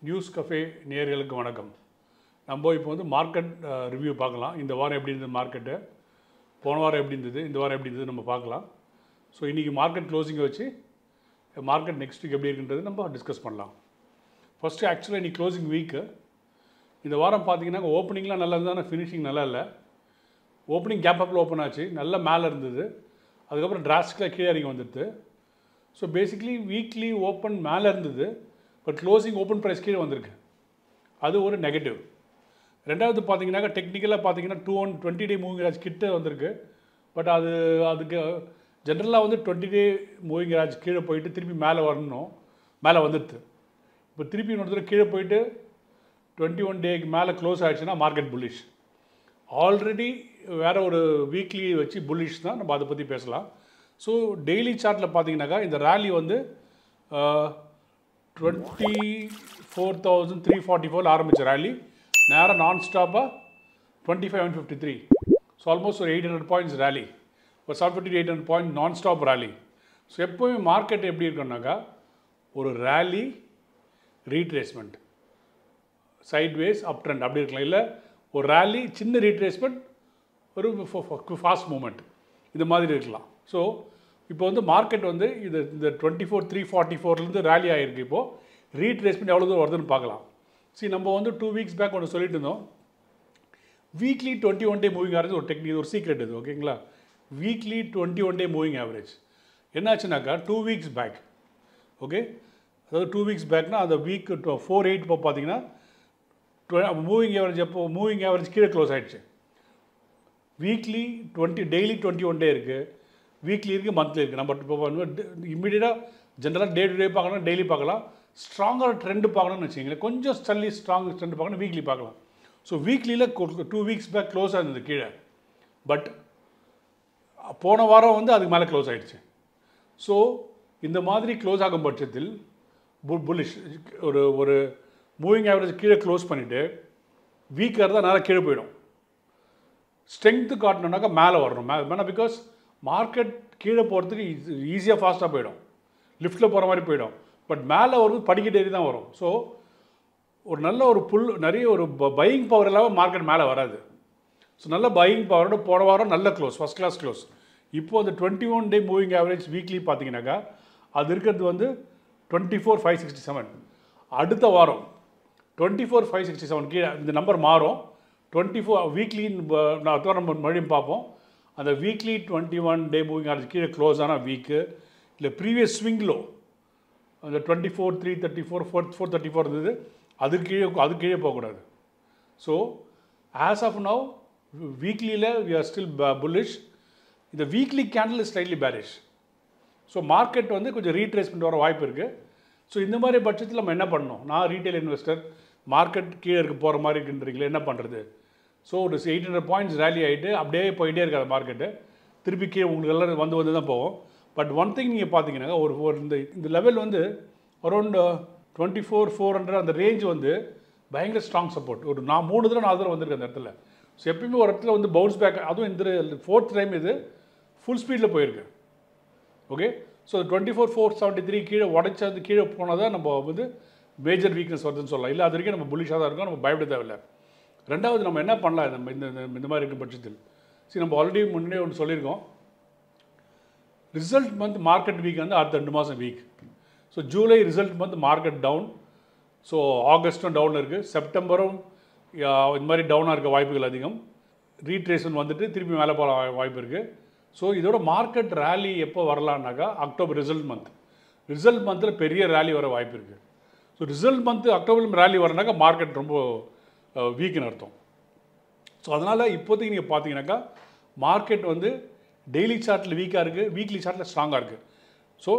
News cafe நேயர்களுக்கு வணக்கம். நம்ம இப்போ வந்து மார்க்கெட் ரிவ்யூ பார்க்கலாம். இந்த வாரம் எப்படி இருந்தது மார்க்கெட்டு, போன வாரம் எப்படி இருந்தது, இந்த வாரம் எப்படி இருந்தது நம்ம பார்க்கலாம். ஸோ இன்றைக்கி மார்க்கெட் க்ளோசிங்கை வச்சு மார்க்கெட் நெக்ஸ்ட் வீக் எப்படி இருக்குன்றது நம்ம டிஸ்கஸ் பண்ணலாம். ஃபஸ்ட்டு ஆக்சுவலாக இன்றைக்கி க்ளோசிங் வீக்கு. இந்த வாரம் பார்த்தீங்கன்னா ஓப்பனிங்லாம் நல்லா இருந்தால் ஃபினிஷிங் நல்லா இல்லை. ஓப்பனிங் கேப் அப்பில் ஓப்பன் ஆச்சு, நல்லா மேலே இருந்தது, அதுக்கப்புறம் டிராஸ்டிக்காக கீழே இறங்கி வந்துடுது. ஸோ பேசிக்லி வீக்லி ஓப்பன் மேலே இருந்தது, பட் க்ளோசிங் ஓப்பன் ப்ரைஸ் கீழே வந்திருக்கு. அது ஒரு நெகட்டிவ். ரெண்டாவது பார்த்தீங்கன்னாக்கா டெக்னிக்கலாக பார்த்தீங்கன்னா 20 டே மூவிங் ஆவரேஜ் கிட்ட வந்திருக்கு. பட் அதுக்கு ஜென்ரலாக வந்து 20 டே மூவிங் ஆவரேஜ் கீழே போயிட்டு திருப்பி மேலே வரணும், மேலே வந்துடுது. இப்போ திருப்பி இன்னொரு தடவை கீழே போயிட்டு 21 டேக்கு மேலே க்ளோஸ் ஆகிடுச்சுன்னா மார்க்கெட் புல்லிஷ். ஆல்ரெடி வேறு ஒரு வீக்லி வச்சு புல்லிஷ் தான், நம்ம அதை பற்றி பேசலாம். ஸோ டெய்லி சார்ட்டில் பார்த்தீங்கன்னாக்கா இந்த ரேலி வந்து 24,344 ஆரம்பித்த ரேலி நேராக நான் ஸ்டாப்பாக 25,153. ஸோ ஆல்மோஸ்ட் ஒரு 800 பாயிண்ட்ஸ் ரேலி, ஒரு 750 to 800 பாயிண்ட் நான் ஸ்டாப் ரேலி. ஸோ எப்போவுமே மார்க்கெட் எப்படி இருக்குன்னாக்கா ஒரு ரேலி ரீட்ரேஸ்மெண்ட், சைட்வேஸ் அப் ட்ரெண்ட் அப்படி இருக்கலாம், இல்லை ஒரு ரேலி சின்ன ரீட்ரேஸ்மெண்ட், ஒரு ஃபாஸ்ட் மூமெண்ட், இந்த மாதிரி இருக்கலாம். ஸோ இப்போ வந்து மார்க்கெட் வந்து இந்த 24,344 ரேலி ஆகிருக்கு. இப்போது ரீட்ரேஸ்மெண்ட் எவ்வளோ தூரம் வருதுன்னு பார்க்கலாம். சரி, நம்ம வந்து 2 வீக்ஸ் பேக் ஒன்று சொல்லிட்டு இருந்தோம், வீக்லி 21 டே மூவிங் ஆவரேஜ் ஒரு டெக்னிக், ஒரு சீக்ரெட் இது, ஓகேங்களா? வீக்லி 21 டே மூவிங் ஆவரேஜ் என்னாச்சுனாக்கா 2 வீக்ஸ் பேக், ஓகே, அதாவது 2 வீக்ஸ் பேக்னா அந்த வீக் 4/8 இப்போ பார்த்தீங்கன்னா மூவிங் ஆவரேஜ், எப்போ மூவிங் ஆவரேஜ் கீழே க்ளோஸ் ஆகிடுச்சு. வீக்லி டெய்லி 21 டே இருக்குது, வீக்லி இருக்குது, மந்த்லி இருக்குது. நம்ம இப்போ இம்மிடியட்டாக ஜென்ரலாக டே டு டே பார்க்கலாம், டெய்லி பார்க்கலாம். ஸ்ட்ராங்காக ட்ரெண்டு பார்க்கணும்னு வச்சுக்கோங்களேன், கொஞ்சம் ஸ்ட்ராங் ட்ரெண்டு பார்க்கணும், வீக்லி பார்க்கலாம். ஸோ வீக்லியில் 2 வீக்ஸ் பேக் க்ளோஸ் ஆகிருந்தது கீழே, பட் போன வாரம் வந்து அதுக்கு மேலே க்ளோஸ் ஆகிடுச்சு. ஸோ இந்த மாதிரி க்ளோஸ் ஆகும் பட்சத்தில் புல்லிஷ் ஒரு மூவிங் ஆவரேஜ் கீழே க்ளோஸ் பண்ணிவிட்டு வீக்காக இருந்தால் நேராக கீழே போயிடும். ஸ்ட்ரென்த்து காட்டணுன்னாக்கா மேலே வரணும், மேலே, பிகாஸ் மார்க்கெட் கீழே போகிறதுக்கு ஈஸியாக ஃபாஸ்ட்டாக போயிடும், லிஃப்ட்டில் போகிற மாதிரி போயிடும். பட் மேலே வரும்போது படிக்கட்டு ஏறி தான் வரும். ஸோ ஒரு நல்ல ஒரு நிறைய ஒரு பையிங் பவர் இல்லாமல் மார்க்கெட் மேலே வராது. ஸோ நல்ல பையிங் பவரோட போன வாரம் நல்ல க்ளோஸ், ஃபஸ்ட் கிளாஸ் க்ளோஸ். இப்போது அந்த 21 டே மூவிங் ஆவரேஜ் வீக்லி பார்த்தீங்கன்னாக்கா அது இருக்கிறது வந்து 24,567. அடுத்த வாரம் 24,567 கீழே இந்த நம்பர் மாறும். 24 வீக்லி நான் நம்ம மறுபடியும் பார்ப்போம். அந்த வீக்லி 21 டே மூவிங் ஆவரேஜ் கீழே க்ளோஸ் ஆன வீக்கு, இல்லை ப்ரீவியஸ் ஸ்விங்லோ அந்த 24,334 434 இருந்தது, அது கீழே போகக்கூடாது. ஸோ ஆஸ் ஆஃப் நவ் வீக்லியில் வி ஆர் ஸ்டில் புல்லிஷ். இந்த weekly candle is slightly bearish. So market வந்து கொஞ்சம் ரீட்ரேஸ்மெண்ட் வர வாய்ப்பு இருக்குது. ஸோ இந்த மாதிரி பட்சத்தில் நம்ம என்ன பண்ணணும்? நான் ரீட்டைல் இன்வெஸ்டர், மார்க்கெட் கீழே இருக்க போகிற மாதிரி இருக்குன்றீங்களே, என்ன பண்ணுறது? ஸோ ஒரு 800 பாயிண்ட்ஸ் ரேலி ஆகிட்டு அப்படியே போயிட்டே இருக்காது மார்க்கெட்டு, திருப்பி கீழே உங்களுக்கு எல்லாம் வந்து தான் போகும். பட் ஒன் திங் நீங்கள் பார்த்தீங்கன்னா ஒரு இந்த லெவல் வந்து அரௌண்ட் 24,400 அந்த ரேஞ்ச் வந்து பயங்கர ஸ்ட்ராங் சப்போர்ட். ஒரு 3 தடவை வந்திருக்கு அந்த இடத்துல. ஸோ எப்பயுமே ஒரு இடத்துல வந்து பவுன்ஸ் பேக், அதுவும் இந்த 4th டைம் இது ஃபுல் ஸ்பீடில் போயிருக்கு, ஓகே. ஸோ 24,473 கீழே உடைச்சது, கீழே போனால் தான் நம்ம வந்து மேஜர் வீக்னஸ் வருதுன்னு சொல்லலாம். இல்லை அது வரைக்கும் நம்ம புல்லிஷாக தான் இருக்கோம், நம்ம பயப்பட தேவையில்லை. ரெண்டாவது நம்ம என்ன பண்ணலாம் நம்ம இந்த மாதிரி இருக்கும் பட்சத்தில்? சரி, நம்ம ஆல்ரெடி முன்னே ஒன்று சொல்லியிருக்கோம், ரிசல்ட் மந்த் மார்க்கெட் வீக் வந்து அடுத்த 2 மாதம் week. So July result month market down, so ஆகஸ்ட்டும் டவுனில் இருக்குது, செப்டம்பரும் இந்த மாதிரி டவுனாக இருக்க வாய்ப்புகள் அதிகம். ரீட்ரேஷன் வந்துட்டு திருப்பி மேலே போக வாய்ப்பு இருக்குது. ஸோ இதோட மார்க்கெட் ரேலி எப்போ வரலான்னாக்கா அக்டோபர் ரிசல்ட் மந்தில் பெரிய ரேலி வர வாய்ப்பு இருக்குது. So result month October rally வரனாக்கா மார்க்கெட் ரொம்ப வீக்குன்னு அர்த்தம். ஸோ அதனால் இப்போதைக்கு நீங்கள் பார்த்தீங்கன்னாக்கா மார்க்கெட் வந்து டெய்லி சார்ட்டில் வீக்காக இருக்குது, வீக்லி சார்ட்டில் ஸ்ட்ராங்காக இருக்குது. ஸோ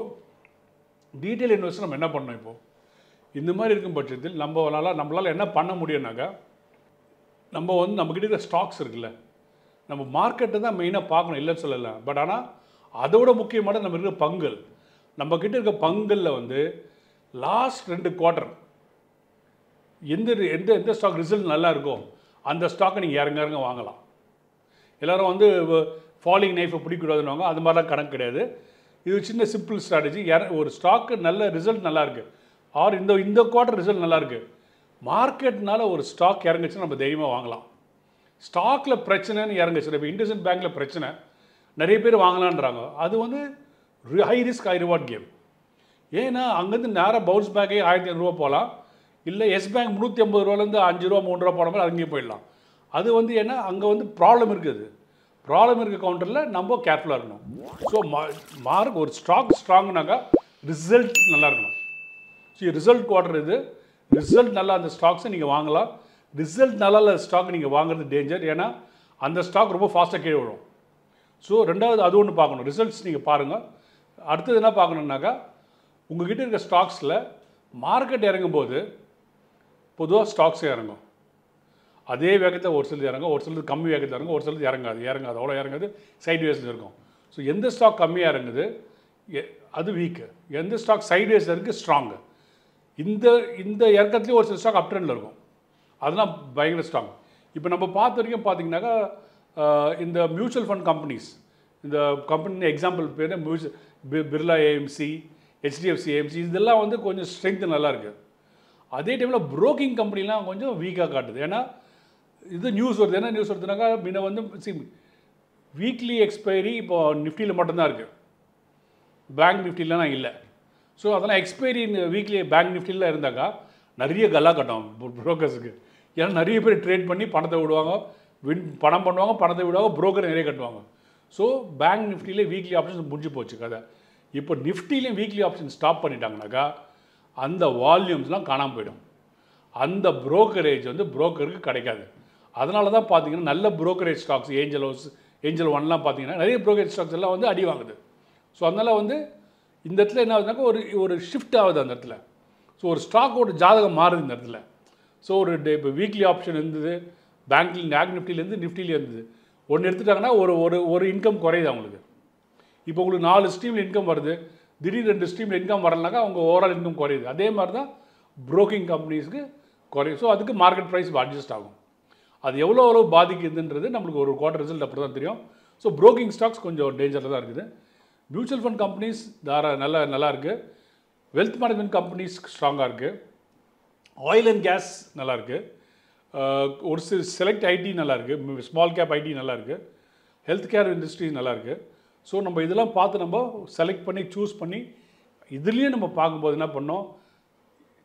டீட்டெயில் இன்வெஸ்டர் நம்ம என்ன பண்ணணும்? இப்போது இந்த மாதிரி இருக்கும் பட்சத்தில் நம்மளால் என்ன பண்ண முடியும்னாக்கா, நம்ம வந்து நம்மக்கிட்ட இருக்கிற ஸ்டாக்ஸ் இருக்குல்ல, நம்ம மார்க்கெட்டை தான் மெயினாக பார்க்கணும், இல்லைன்னு சொல்லலை. பட் ஆனால் அதோட முக்கியமான நம்ம இருக்கிற பங்குகள், நம்மக்கிட்ட இருக்க பங்குகளில் வந்து லாஸ்ட் 2 குவார்ட்டர் எந்த ஸ்டாக் ரிசல்ட் நல்லா இருக்கோ அந்த ஸ்டாக்கை நீங்கள் இறங்க வாங்கலாம். எல்லோரும் வந்து ஃபாலிங் நைஃபை பிடிக்கூடாதுன்னு அது மாதிரிலாம் கணக்கு கிடையாது. இது சின்ன சிம்பிள் ஸ்ட்ராட்டஜி. ஒரு ஸ்டாக்கு நல்ல ரிசல்ட் நல்லா இருக்குது, ஆர் இந்த குவார்ட்டர் ரிசல்ட் நல்லாயிருக்கு, மார்க்கெட்னால ஒரு ஸ்டாக் இறங்குச்சுன்னா நம்ம தைரியமாக வாங்கலாம். ஸ்டாக்கில் பிரச்சனைன்னு இறங்குச்சு. இப்போ இண்டஸ்இண்ட் பேங்க்கில் பிரச்சனை, நிறைய பேர் வாங்கலான்றாங்க. அது வந்து high risk high reward game. ஏன்னா அங்கேருந்து நேராக பவுன்ஸ் பேக்கே 1500 போகலாம், இல்லை எஸ் பேங்க் 350 ரூபாலேருந்து 5 ரூபா 3 ரூபா போன மாதிரி அங்கேயும் போயிடலாம். அது வந்து ஏன்னா அங்கே வந்து ப்ராப்ளம் இருக்குது. ப்ராப்ளம் இருக்க கவுண்டரில் நம்ம கேர்ஃபுல்லாக இருக்கணும். ஸோ மார்க் ஒரு ஸ்டாக் ஸ்ட்ராங்னாக்கா ரிசல்ட் நல்லா இருக்கணும். ஸோ ரிசல்ட் குவார்ட்டர் இது, ரிசல்ட் நல்லா அந்த ஸ்டாக்ஸை நீங்கள் வாங்கலாம். ரிசல்ட் நல்லா இல்லை ஸ்டாக் நீங்கள் வாங்குறது டேஞ்சர். ஏன்னா அந்த ஸ்டாக் ரொம்ப ஃபாஸ்ட்டாக கீழே விடும். ஸோ ரெண்டாவது அது ஒன்று பார்க்கணும், ரிசல்ட்ஸ் நீங்கள் பாருங்கள். அடுத்தது என்ன பார்க்கணுன்னாக்கா, உங்கள்கிட்ட இருக்க ஸ்டாக்ஸில் மார்க்கெட் இறங்கும்போது பொதுவாக ஸ்டாக்ஸே இறங்கும். அதே வேகத்தில் ஒரு சிலது இறங்கும், ஒரு சிலது கம்மி வேகத்தில் இறங்கும், ஒரு சிலது இறங்காது அவ்வளோ இறங்காது, சைட்வேஸில் இருக்கும். ஸோ எந்த ஸ்டாக் கம்மியாக இறங்குது அது வீக்கு, எந்த ஸ்டாக் சைட்வேஸில் இருக்குது ஸ்ட்ராங்கு. இந்த இறக்கத்துலேயும் ஒரு சில ஸ்டாக் அப் ட்ரெண்டில் இருக்கும், அதெல்லாம் பயங்கர ஸ்ட்ராங். இப்போ நம்ம பார்த்த வரைக்கும் பார்த்தீங்கன்னாக்கா இந்த மியூச்சுவல் ஃபண்ட் கம்பெனிஸ், இந்த கம்பெனி எக்ஸாம்பிள் பேர் பிர்லா ஏஎம்சி, ஹெச்டிஎஃப்சி ஏஎம்சி, இதெல்லாம் வந்து கொஞ்சம் ஸ்ட்ரென்த்து நல்லாயிருக்கு. அதே டைமில் ப்ரோக்கிங் கம்பெனிலாம் கொஞ்சம் வீக்காக காட்டுது. ஏன்னா இது நியூஸ் வருது. என்ன நியூஸ் வருதுனாக்கா, முன்ன வந்து வீக்லி எக்ஸ்பைரி இப்போ நிஃப்டியில் மட்டும்தான் இருக்குது, பேங்க் நிஃப்டிலாம் இல்லை. ஸோ அதெல்லாம் எக்ஸ்பைரி வீக்லி பேங்க் நிஃப்டியில் இருந்தாக்கா நிறைய கல்லா கட்டும் ப்ரோக்கர்ஸுக்கு. ஏன்னா நிறைய பேர் ட்ரேட் பண்ணி பணத்தை விடுவாங்க, பணம் பண்ணுவாங்க, பணத்தை விடுவாங்க, ப்ரோக்கர் நிறைய கட்டுவாங்க. ஸோ பேங்க் நிஃப்டியிலே வீக்லி ஆப்ஷன்ஸ் முடிஞ்சு போச்சு கதை. இப்போ நிஃப்டிலையும் வீக்லி ஆப்ஷன் ஸ்டாப் பண்ணிட்டாங்கனாக்கா அந்த வால்யூம்ஸ்லாம் காணாமல் போயிடும். அந்த ப்ரோக்கரேஜ் வந்து ப்ரோக்கருக்கு கிடைக்காது. அதனால தான் பார்த்தீங்கன்னா நல்ல ப்ரோக்கரேஜ் ஸ்டாக்ஸ், ஏஞ்சல் ஒன்லாம் பார்த்தீங்கன்னா நிறைய ப்ரோக்கரேஜ் ஸ்டாக்ஸ் எல்லாம் வந்து அடி வாங்குது. ஸோ அதனால் வந்து இந்த இடத்துல என்ன ஆகுதுனாக்கா ஒரு ஷிஃப்ட் ஆகுது அந்த இடத்துல. ஸோ ஒரு ஸ்டாக்கோட ஜாதகம் மாறுது இந்த இடத்துல. ஸோ இப்போ வீக்லி ஆப்ஷன் இருந்தது, பேங்க் நிஃப்டிலேருந்து நிஃப்டிலே இருந்தது, ஒன்று எடுத்துட்டாங்கன்னா ஒரு இன்கம் குறையுது அவங்களுக்கு. இப்போ உங்களுக்கு 4 ஸ்ட்ரீமில் இன்கம் வருது, திடீர்னு 2 ஸ்ட்ரீமில் இன்கம் வரலனாக்கா அவங்க ஓவரால் இன்கம் குறையுது. அதே மாதிரி தான் ப்ரோக்கிங் கம்பெனிஸ்க்கு குறையும். ஸோ அதுக்கு மார்க்கெட் ப்ரைஸ் அட்ஜஸ்ட் ஆகும். அது எவ்வளோ பாதிக்குதுன்றது நம்மளுக்கு ஒரு குவார்ட்டர் ரிசல்ட் அப்படி தான் தெரியும். ஸோ ப்ரோக்கிங் ஸ்டாக்ஸ் கொஞ்சம் டேஞ்சரில் தான் இருக்குது. மியூச்சுவல் ஃபண்ட் கம்பெனிஸ் நல்லா இருக்குது. வெல்த் மேனேஜ்மெண்ட் கம்பெனிஸ் ஸ்ட்ராங்காக இருக்குது. ஆயில் அண்ட் கேஸ் நல்லாயிருக்கு. ஒரு சில செலக்ட் ஐடி நல்லாயிருக்கு, ஸ்மால் கேப் ஐடி நல்லாயிருக்கு, ஹெல்த் கேர் இண்டஸ்ட்ரீஸ் நல்லாயிருக்கு. ஸோ நம்ம இதெல்லாம் பார்த்து நம்ம செலக்ட் பண்ணி சூஸ் பண்ணி இதுலேயும் நம்ம பார்க்கும்போது என்ன பண்ணோம்,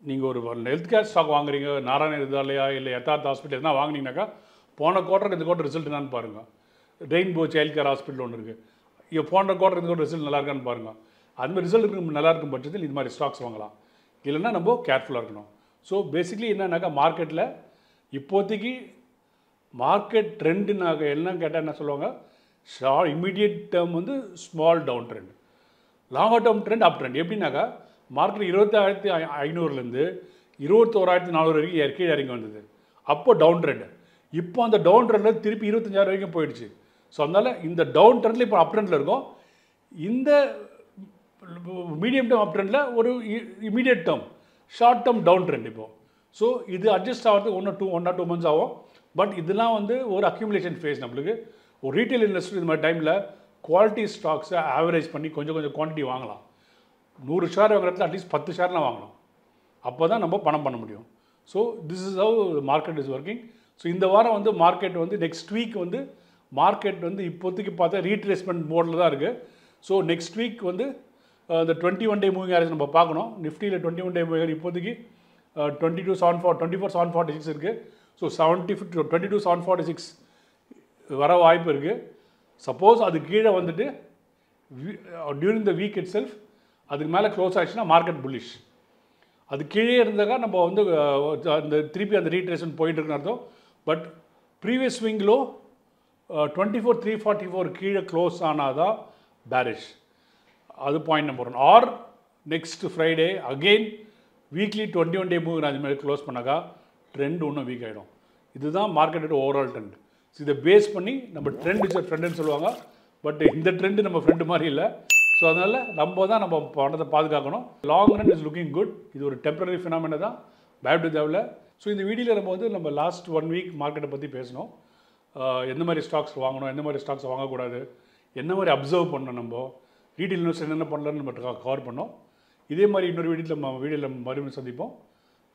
நீங்கள் ஒரு ஹெல்த் கேர் ஸ்டாக் வாங்குறீங்க, நாராயண வித்யாலயா இல்லை யதார்த் ஹாஸ்பிட்டல் எதுனா வாங்கினீங்கன்னாக்கா போன குவார்ட்டருக்கு இந்த குவார்ட்டர் ரிசல்ட் என்னான்னு பாருங்கள். ரெயின்போ சைல்ட் கேர் ஹாஸ்பிட்டல் ஒன்று இருக்குது, இப்போ போன குவார்ட்டர் இந்த குவார்ட்டர் ரிசல்ட் நல்லா இருக்கான்னு பாருங்கள். அதுமாதிரி ரிசல்ட் நல்லா இருக்கும் பட்சத்தில் இது மாதிரி ஸ்டாக்ஸ் வாங்கலாம். இல்லைன்னா நம்ம கேர்ஃபுல்லாக இருக்கணும். ஸோ பேசிக்லி என்னன்னாக்கா மார்க்கெட்டில் இப்போதைக்கு மார்க்கெட் ட்ரெண்டுனாக்க என்னன்னு கேட்டால் என்ன சொல்லுவாங்க, இமீடியட் டேர்ம் வந்து small town trend, longer term trend அப் ட்ரெண்ட். எப்படின்னாக்கா மார்க்கெட் 20,500லேருந்து 21,400 வரைக்கும் கீழே இறங்கி வந்தது, அப்போ டவுன் ட்ரெண்ட். இப்போ அந்த டவுன் ட்ரெண்டில் திருப்பி 25,000 வரைக்கும் போயிடுச்சு. ஸோ அதனால் இந்த டவுன் ட்ரெண்டில் இப்போ அப் ட்ரெண்டில் இருக்கும். இந்த மீடியம் டேர்ம் அப் ட்ரெண்டில் ஒரு immediate term short term down trend இப்போது. ஸோ இது அட்ஜஸ்ட் ஆகிறதுக்கு 1 or 2 months ஆகும். பட் இதெல்லாம் வந்து ஒரு அக்யூமுலேஷன் ஃபேஸ். நம்மளுக்கு ஒரு ரீட்டைல் இன்வெஸ்டர் இந்த மாதிரி டைமில் குவாலிட்டி ஸ்டாக்ஸை ஆவரேஜ் பண்ணி கொஞ்சம் குவான்டிட்டி வாங்கலாம். 100 ஷேர் வாங்குற இடத்துல அட்லீஸ்ட் 10 ஷேர்லாம் வாங்கணும். அப்போ தான் நம்ம பணம் பண்ண முடியும். So this is how market is working. So இந்த வாரம் வந்து மார்க்கெட் வந்து நெக்ஸ்ட் வீக் வந்து மார்க்கெட் வந்து இப்போதைக்கு பார்த்தா ரீட்ரேஸ்மெண்ட் மோடில் தான் இருக்குது. ஸோ நெக்ஸ்ட் வீக் வந்து இந்த 21 day மூவிங் ஆவரேஜ் நம்ம பார்க்கணும். நிஃப்டியில் 21 day மூவிங் இப்போதைக்கு 24,746 இருக்குது. ஸோ 22,746 வர வாய்ப்பு இருக்குது. சப்போஸ் அது கீழே வந்துட்டு during the week it self அதுக்கு மேலே க்ளோஸ் ஆகிடுச்சுன்னா மார்க்கெட் புல்லிஷ். அது கீழே இருந்தாக்கா நம்ம வந்து அந்த திருப்பி அந்த ரீட்ரேஷன் போயிட்டு இருக்குன்னு அர்த்தம். பட் ப்ரீவியஸ் ஸ்விங்கிலோ 24,344 கீழே க்ளோஸ் ஆனால் தான் பேரிஷ். அது point number 1. Or next Friday again weekly 21 day move அது மாதிரி க்ளோஸ் பண்ணாக்கா ட்ரெண்ட் இன்னும் வீக் ஆகிடும். இதுதான் மார்க்கெட்டோட ஓவரால் ட்ரெண்ட். ஸோ இதை பேஸ் பண்ணி நம்ம ட்ரெண்ட் இஸ் ஃப்ரெண்டுன்னு சொல்லுவாங்க. பட் இந்த ட்ரெண்டு நம்ம ஃப்ரெண்டு மாதிரி இல்லை. ஸோ அதனால் நம்ம பணத்தை பாதுகாக்கணும். Long run is looking good. இது ஒரு டெம்பரரி ஃபினாமினா தான், பயப்பட தேவையில்ல. ஸோ இந்த வீடியோவில் நம்ம லாஸ்ட் 1 week மார்க்கெட்டை பற்றி பேசணும். எந்த மாதிரி ஸ்டாக்ஸ் வாங்கணும், எந்த மாதிரி ஸ்டாக்ஸ் வாங்கக்கூடாது, என்ன மாதிரி அப்சர்வ் பண்ணணும், நம்ம ரீட்டைல் இன்வெஸ்டர் என்னென்ன பண்ணலான்னு நம்ம கவர் பண்ணோம். இதே மாதிரி இன்னொரு வீடியோவில் மறுபடியும் சந்திப்போம்.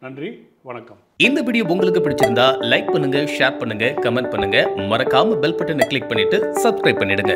நன்றி, வணக்கம். இந்த வீடியோ உங்களுக்கு பிடிச்சிருந்தா லைக் பண்ணுங்க, ஷேர் பண்ணுங்க, கமெண்ட் பண்ணுங்க. மறக்காம பெல் பட்டனை கிளிக் பண்ணிட்டு சப்ஸ்கிரைப் பண்ணிடுங்க.